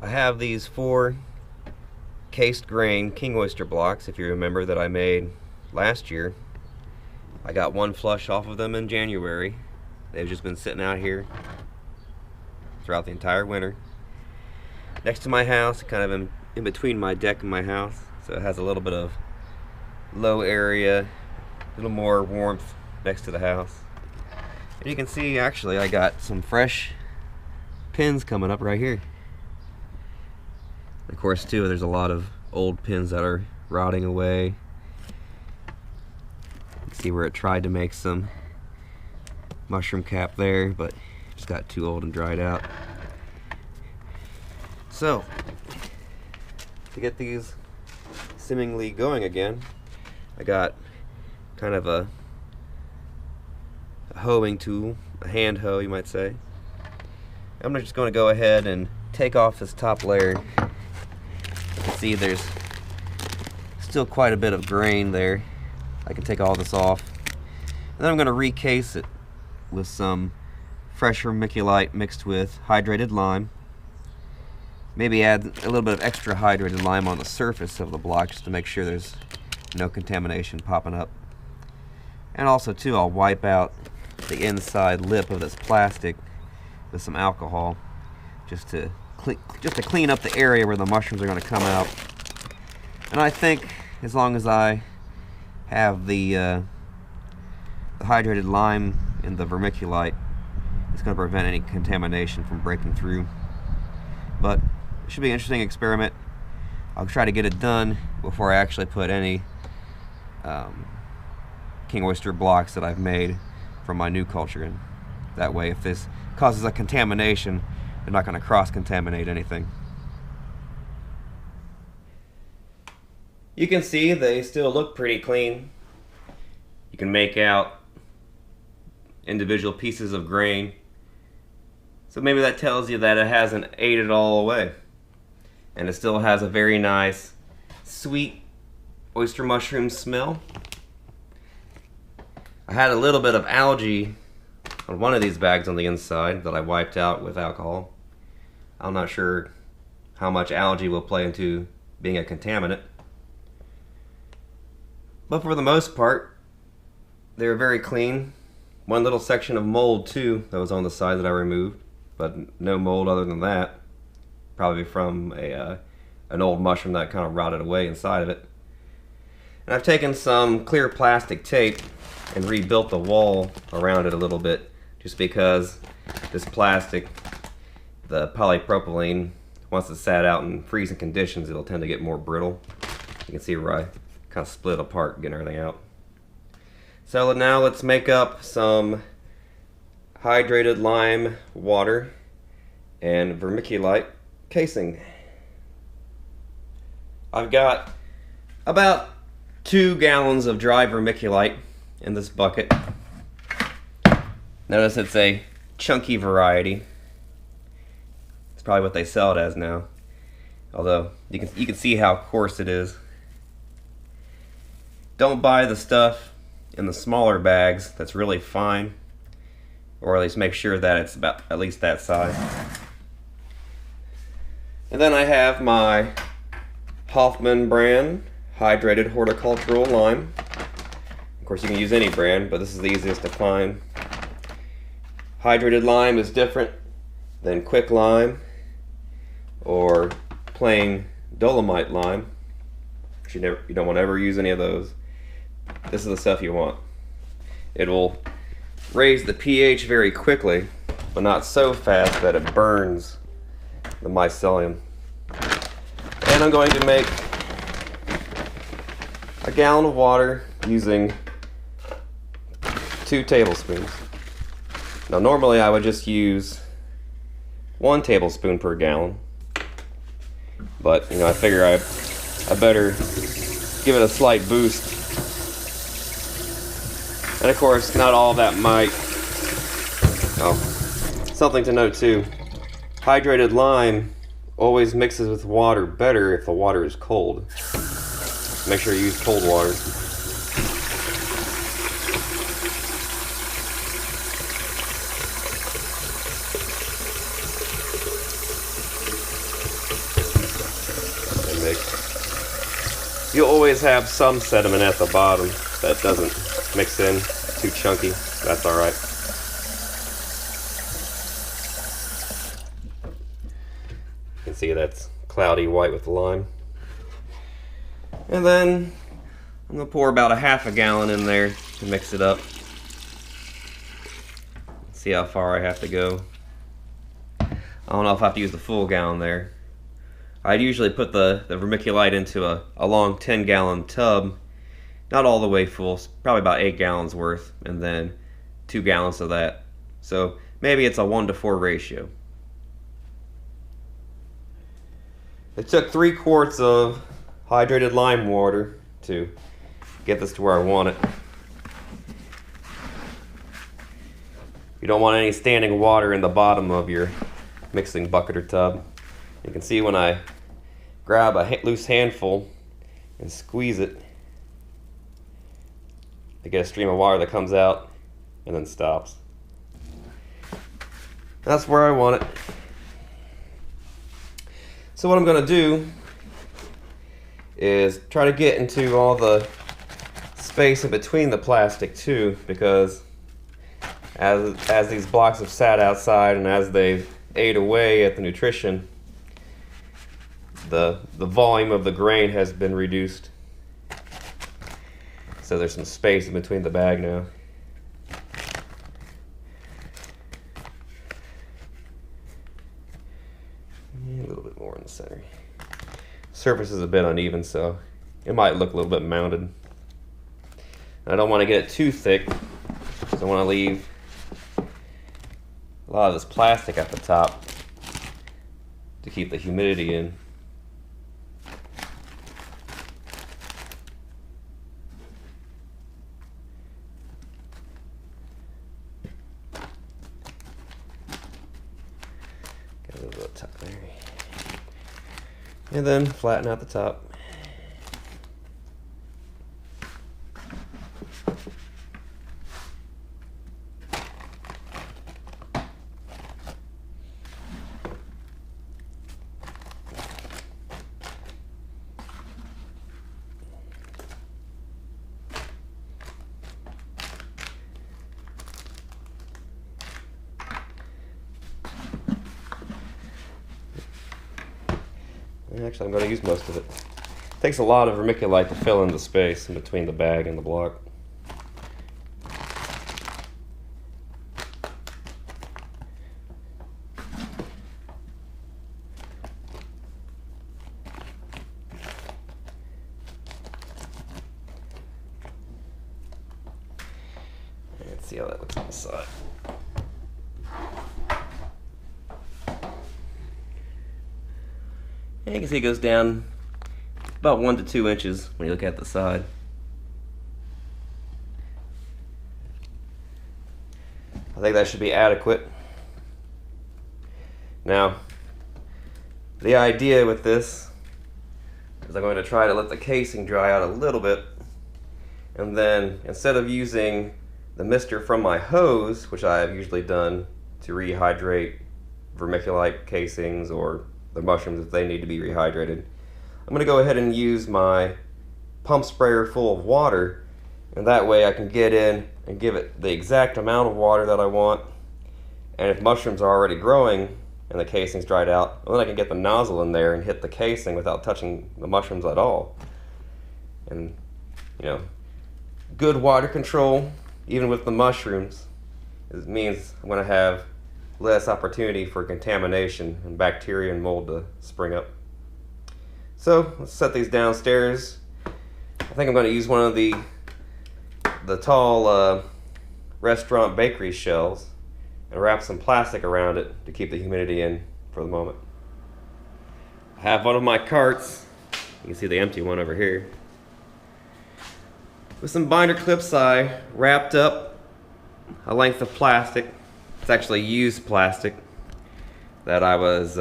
I have these 4 cased grain king oyster blocks, if you remember, that I made last year. I got 1 flush off of them in January. They've just been sitting out here throughout the entire winter. Next to my house, kind of in between my deck and my house, so it has a little bit of low area, a little more warmth next to the house. And you can see, actually, I got some fresh pins coming up right here. Of course, too, there's a lot of old pins that are rotting away. You can see where it tried to make some mushroom cap there, but just got too old and dried out. So, to get these seemingly going again, I got kind of a hoeing tool, a hand hoe, you might say. I'm just going to go ahead and take off this top layer. You can see there's still quite a bit of grain there. I can take all this off. And then I'm going to recase it with some fresh vermiculite mixed with hydrated lime. Maybe add a little bit of extra hydrated lime on the surface of the block just to make sure there's no contamination popping up. And also too, I'll wipe out the inside lip of this plastic with some alcohol just to clean up the area where the mushrooms are going to come out. And I think as long as I have the hydrated lime in the vermiculite, it's going to prevent any contamination from breaking through. But it should be an interesting experiment. I'll try to get it done before I actually put any king oyster blocks that I've made from my new culture in. That way, if this causes a contamination, they're not going to cross-contaminate anything. You can see they still look pretty clean. You can make out individual pieces of grain. So maybe that tells you that it hasn't ate it all away. And it still has a very nice, sweet oyster mushroom smell. I had a little bit of algae on one of these bags on the inside that I wiped out with alcohol. I'm not sure how much algae will play into being a contaminant. But for the most part, they were very clean. One little section of mold too that was on the side that I removed, but no mold other than that. Probably from an old mushroom that kind of rotted away inside of it. And I've taken some clear plastic tape and rebuilt the wall around it a little bit, just because this plastic, the polypropylene, once it's sat out in freezing conditions, it'll tend to get more brittle. You can see where I kind of split apart getting everything out. So now let's make up some hydrated lime water and vermiculite casing. I've got about 2 gallons of dry vermiculite in this bucket. Notice it's a chunky variety. It's probably what they sell it as now. Although you can see how coarse it is. Don't buy the stuff in the smaller bags that's really fine, or at least make sure that it's about at least that size. And then I have my Hoffman brand hydrated horticultural lime. Of course, you can use any brand, but this is the easiest to find. Hydrated lime is different than quick lime or plain dolomite lime. You don't want to ever use any of those. This is the stuff you want. It will raise the pH very quickly, but not so fast that it burns the mycelium. And I'm going to make a gallon of water using 2 tablespoons. Now normally I would just use 1 tablespoon per gallon, but I figure I better give it a slight boost. And of course, not all that might. Oh, something to note too. Hydrated lime always mixes with water better if the water is cold. Make sure you use cold water. You'll always have some sediment at the bottom that doesn't mix in, too chunky. That's alright. You can see that's cloudy white with the lime. And then I'm going to pour about a half a gallon in there to mix it up. See how far I have to go. I don't know if I have to use the full gallon there. I'd usually put the vermiculite into a long 10-gallon tub, not all the way full, probably about 8 gallons worth, and then 2 gallons of that. So maybe it's a 1-to-4 ratio. It took 3 quarts of hydrated lime water to get this to where I want it. You don't want any standing water in the bottom of your mixing bucket or tub. You can see when I grab a loose handful and squeeze it, I get a stream of water that comes out and then stops. That's where I want it. So what I'm going to do is try to get into all the space in between the plastic too, because as these blocks have sat outside and as they've ate away at the nutrition, the volume of the grain has been reduced. So there's some space in between the bag now. And a little bit more in the center. Surface is a bit uneven, so it might look a little bit mounded. I don't want to get it too thick, so I want to leave a lot of this plastic at the top to keep the humidity in. Got a little top there. And then flatten out the top. Actually, I'm going to use most of it. It takes a lot of vermiculite to fill in the space in between the bag and the block. Let's see how that looks on the side. And you can see it goes down about 1 to 2 inches when you look at the side. I think that should be adequate. Now, the idea with this is I'm going to try to let the casing dry out a little bit, and then instead of using the mister from my hose, which I have usually done to rehydrate vermiculite casings or the mushrooms if they need to be rehydrated, I'm going to go ahead and use my pump sprayer full of water, and that way I can get in and give it the exact amount of water that I want. And if mushrooms are already growing and the casing's dried out, well, then I can get the nozzle in there and hit the casing without touching the mushrooms at all. And you know, good water control even with the mushrooms, it means I'm going to have less opportunity for contamination and bacteria and mold to spring up. So let's set these downstairs. I think I'm going to use one of the tall restaurant bakery shells and wrap some plastic around it to keep the humidity in for the moment. I have one of my carts, you can see the empty one over here, with some binder clips. I wrapped up a length of plastic. It's actually used plastic that I was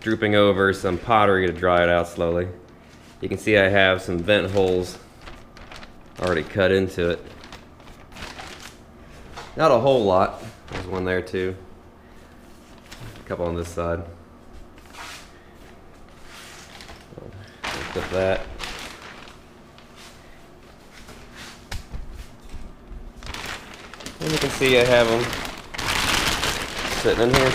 drooping over some pottery to dry it out slowly. You can see I have some vent holes already cut into it. Not a whole lot. There's one there too. A couple on this side. with that. And you can see I have them sitting in here.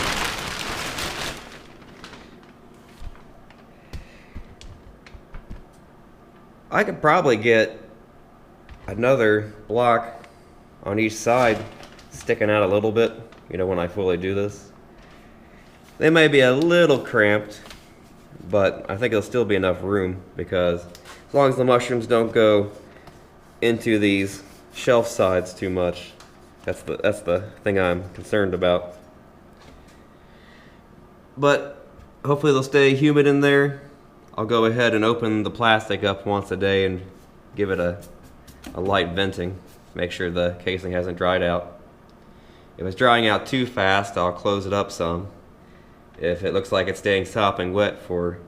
I could probably get another block on each side sticking out a little bit, you know, when I fully do this. They may be a little cramped, but I think there'll still be enough room, because as long as the mushrooms don't go into these shelf sides too much, that's the thing I'm concerned about. But hopefully they'll stay humid in there. I'll go ahead and open the plastic up once a day and give it a light venting. Make sure the casing hasn't dried out. If it's drying out too fast, I'll close it up some. If it looks like it's staying sopping wet for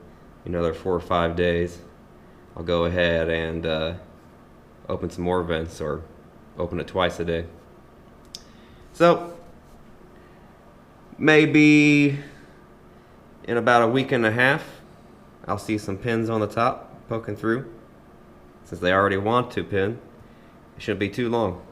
another 4 or 5 days, I'll go ahead and open some more vents, or open it twice a day. So maybe in about a week and a half, I'll see some pins on the top poking through. Since they already want to pin, it shouldn't be too long.